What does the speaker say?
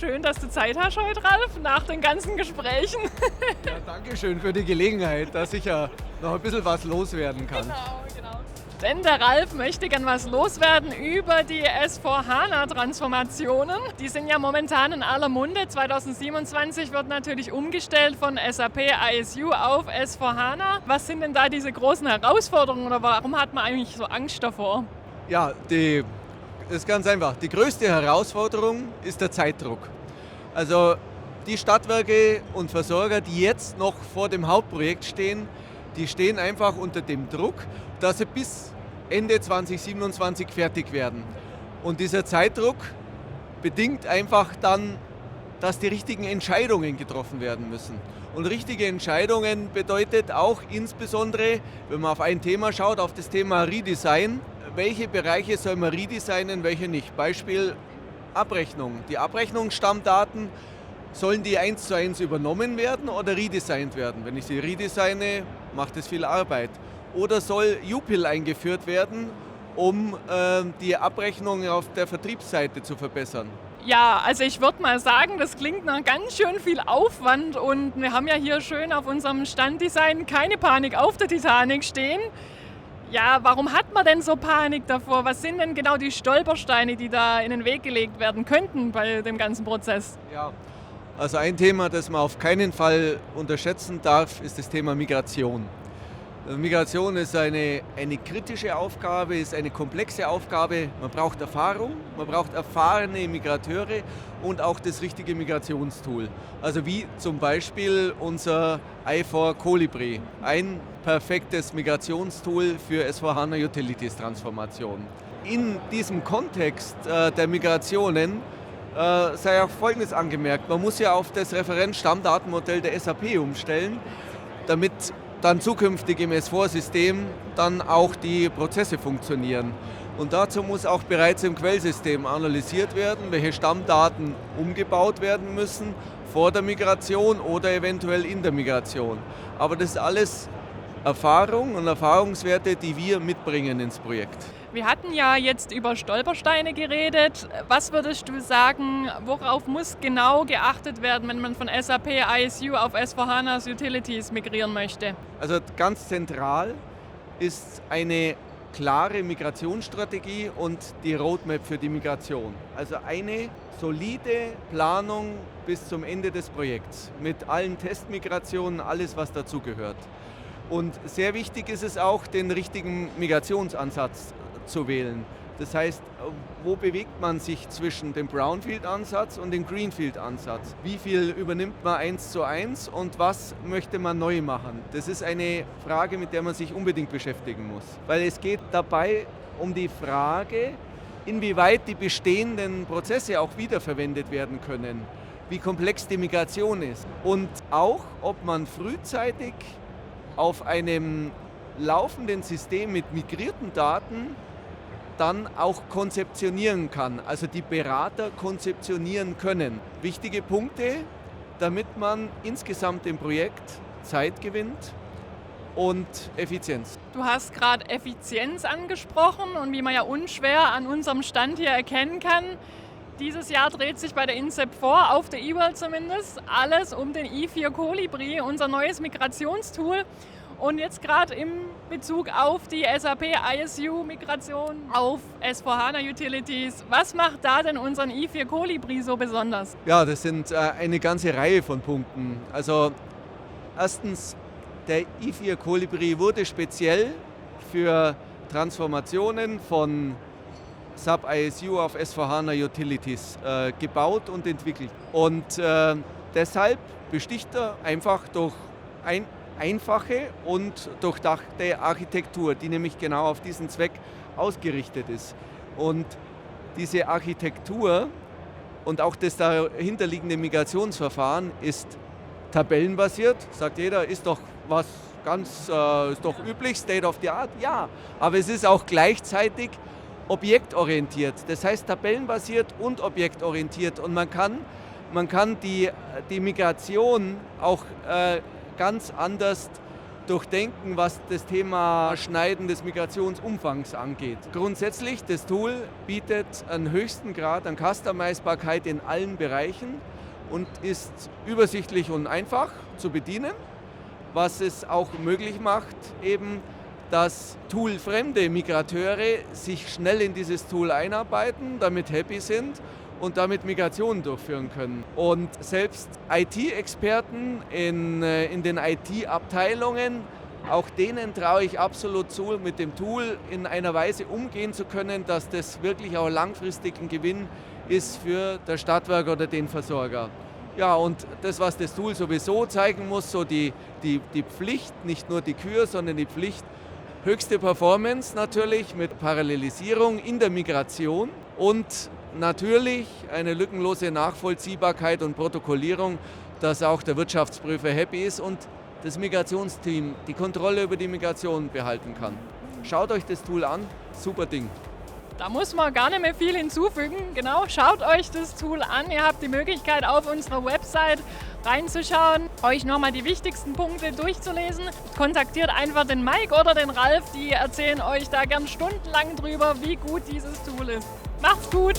schön, dass du Zeit hast heute, Ralf, nach den ganzen Gesprächen. Ja, danke schön für die Gelegenheit, dass ich ja noch ein bisschen was loswerden kann. Genau. Denn der Ralf möchte gern was loswerden über die S4HANA-Transformationen. Die sind ja momentan in aller Munde. 2027 wird natürlich umgestellt von SAP ISU auf S4HANA. Was sind denn da diese großen Herausforderungen oder warum hat man eigentlich so Angst davor? Ja, das ist ganz einfach. Die größte Herausforderung ist der Zeitdruck. Also die Stadtwerke und Versorger, die jetzt noch vor dem Hauptprojekt stehen, die stehen einfach unter dem Druck, dass sie bis Ende 2027 fertig werden. Und dieser Zeitdruck bedingt einfach dann, dass die richtigen Entscheidungen getroffen werden müssen. Und richtige Entscheidungen bedeutet auch insbesondere, wenn man auf ein Thema schaut, auf das Thema Redesign, welche Bereiche soll man redesignen, welche nicht. Beispiel Abrechnung. Die Abrechnungsstammdaten, sollen die 1:1 übernommen werden oder redesignt werden? Wenn ich sie redesigne, macht es viel Arbeit. Oder soll UPIL eingeführt werden, um die Abrechnung auf der Vertriebsseite zu verbessern? Ja, also ich würde mal sagen, das klingt nach ganz schön viel Aufwand und wir haben ja hier schön auf unserem Standdesign keine Panik auf der Titanic stehen. Ja, warum hat man denn so Panik davor? Was sind denn genau die Stolpersteine, die da in den Weg gelegt werden könnten bei dem ganzen Prozess? Ja, also ein Thema, das man auf keinen Fall unterschätzen darf, ist das Thema Migration. Migration ist eine kritische Aufgabe, ist eine komplexe Aufgabe. Man braucht Erfahrung, man braucht erfahrene Migrateure und auch das richtige Migrationstool. Also wie zum Beispiel unser i4 Colibri, ein perfektes Migrationstool für S4HANA Utilities Transformation. In diesem Kontext der Migrationen sei auch Folgendes angemerkt: Man muss ja auf das Referenzstammdatenmodell der SAP umstellen, damit dann zukünftig im S4-System dann auch die Prozesse funktionieren. Und dazu muss auch bereits im Quellsystem analysiert werden, welche Stammdaten umgebaut werden müssen vor der Migration oder eventuell in der Migration. Aber das ist alles Erfahrung und Erfahrungswerte, die wir mitbringen ins Projekt. Wir hatten ja jetzt über Stolpersteine geredet. Was würdest du sagen, worauf muss genau geachtet werden, wenn man von SAP ISU auf S4HANA Utilities migrieren möchte? Also ganz zentral ist eine klare Migrationsstrategie und die Roadmap für die Migration. Also eine solide Planung bis zum Ende des Projekts mit allen Testmigrationen, alles was dazugehört. Und sehr wichtig ist es auch, den richtigen Migrationsansatz zu wählen. Das heißt, wo bewegt man sich zwischen dem Brownfield-Ansatz und dem Greenfield-Ansatz? Wie viel übernimmt man 1:1 und was möchte man neu machen? Das ist eine Frage, mit der man sich unbedingt beschäftigen muss. Weil es geht dabei um die Frage, inwieweit die bestehenden Prozesse auch wiederverwendet werden können, wie komplex die Migration ist und auch, ob man frühzeitig auf einem laufenden System mit migrierten Daten dann auch konzeptionieren kann, also die Berater konzeptionieren können. Wichtige Punkte, damit man insgesamt im Projekt Zeit gewinnt und Effizienz. Du hast gerade Effizienz angesprochen und wie man ja unschwer an unserem Stand hier erkennen kann, dieses Jahr dreht sich bei der INCEP4, auf der eWorld zumindest, alles um den i4 Colibri, unser neues Migrationstool. Und jetzt gerade im Bezug auf die SAP ISU-Migration auf S4HANA Utilities, was macht da denn unseren i4 Colibri so besonders? Ja, das sind eine ganze Reihe von Punkten. Also erstens, der i4 Colibri wurde speziell für Transformationen von SAP ISU auf S4HANA Utilities gebaut und entwickelt. Und deshalb besticht er einfach durch einfache und durchdachte Architektur, die nämlich genau auf diesen Zweck ausgerichtet ist. Und diese Architektur und auch das dahinterliegende Migrationsverfahren ist tabellenbasiert, sagt jeder, ist doch was ist doch üblich, State of the Art, ja, aber es ist auch gleichzeitig objektorientiert, das heißt tabellenbasiert und objektorientiert und man kann die Migration auch ganz anders durchdenken, was das Thema Schneiden des Migrationsumfangs angeht. Grundsätzlich, das Tool bietet einen höchsten Grad an Customizbarkeit in allen Bereichen und ist übersichtlich und einfach zu bedienen, was es auch möglich macht, eben, dass toolfremde Migrateure sich schnell in dieses Tool einarbeiten, damit happy sind und damit Migrationen durchführen können. Und selbst IT-Experten in den IT-Abteilungen, auch denen traue ich absolut zu, mit dem Tool in einer Weise umgehen zu können, dass das wirklich auch langfristig ein Gewinn ist für das Stadtwerk oder den Versorger. Ja, und das, was das Tool sowieso zeigen muss, so die Pflicht, nicht nur die Kür, sondern die Pflicht, höchste Performance natürlich mit Parallelisierung in der Migration und natürlich eine lückenlose Nachvollziehbarkeit und Protokollierung, dass auch der Wirtschaftsprüfer happy ist und das Migrationsteam die Kontrolle über die Migration behalten kann. Schaut euch das Tool an, super Ding. Da muss man gar nicht mehr viel hinzufügen. Genau, schaut euch das Tool an. Ihr habt die Möglichkeit, auf unserer Website reinzuschauen, euch nochmal die wichtigsten Punkte durchzulesen. Kontaktiert einfach den Mike oder den Ralf, die erzählen euch da gern stundenlang drüber, wie gut dieses Tool ist. Macht's gut!